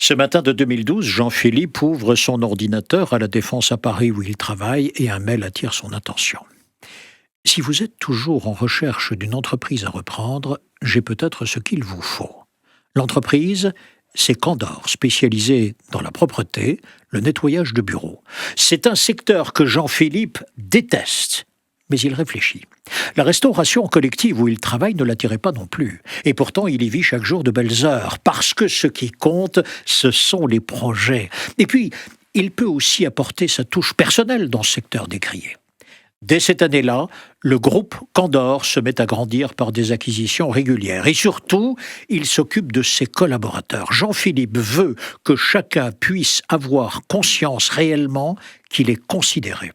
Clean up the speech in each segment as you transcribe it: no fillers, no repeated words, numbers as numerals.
Ce matin de 2012, Jean-Philippe ouvre son ordinateur à la Défense à Paris où il travaille et un mail attire son attention. Si vous êtes toujours en recherche d'une entreprise à reprendre, j'ai peut-être ce qu'il vous faut. L'entreprise, c'est Candor, spécialisé dans la propreté, le nettoyage de bureaux. C'est un secteur que Jean-Philippe déteste, mais il réfléchit. La restauration collective où il travaille ne l'attirait pas non plus. Et pourtant, il y vit chaque jour de belles heures, parce que ce qui compte, ce sont les projets. Et puis, il peut aussi apporter sa touche personnelle dans ce secteur décrié. Dès cette année-là, le groupe Candor se met à grandir par des acquisitions régulières. Et surtout, il s'occupe de ses collaborateurs. Jean-Philippe veut que chacun puisse avoir conscience réellement qu'il est considéré.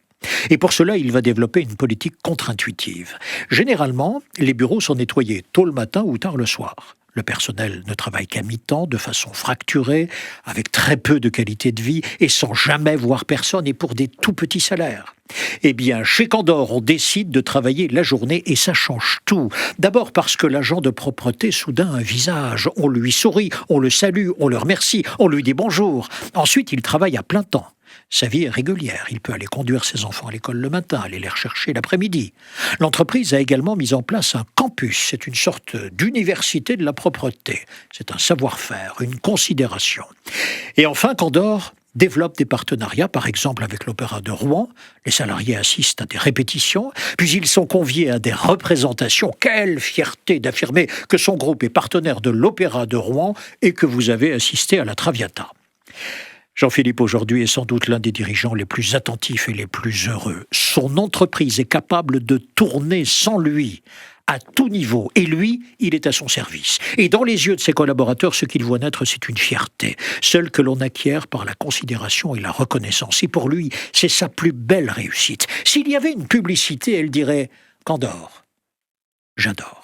Et pour cela, il va développer une politique contre-intuitive. Généralement, les bureaux sont nettoyés tôt le matin ou tard le soir. Le personnel ne travaille qu'à mi-temps, de façon fracturée, avec très peu de qualité de vie et sans jamais voir personne et pour des tout petits salaires. Eh bien, chez Candor, on décide de travailler la journée et ça change tout. D'abord parce que l'agent de propreté soudain a un visage. On lui sourit, on le salue, on le remercie, on lui dit bonjour. Ensuite, il travaille à plein temps. Sa vie est régulière. Il peut aller conduire ses enfants à l'école le matin, aller les rechercher l'après-midi. L'entreprise a également mis en place un campus. C'est une sorte d'université de la propreté. C'est un savoir-faire, une considération. Et enfin, Candor développe des partenariats, par exemple avec l'Opéra de Rouen. Les salariés assistent à des répétitions, puis ils sont conviés à des représentations. Quelle fierté d'affirmer que son groupe est partenaire de l'Opéra de Rouen et que vous avez assisté à la Traviata. Jean-Philippe aujourd'hui est sans doute l'un des dirigeants les plus attentifs et les plus heureux. Son entreprise est capable de tourner sans lui, à tout niveau. Et lui, il est à son service. Et dans les yeux de ses collaborateurs, ce qu'il voit naître, c'est une fierté, celle que l'on acquiert par la considération et la reconnaissance. Et pour lui, c'est sa plus belle réussite. S'il y avait une publicité, elle dirait « Candor, j'adore ».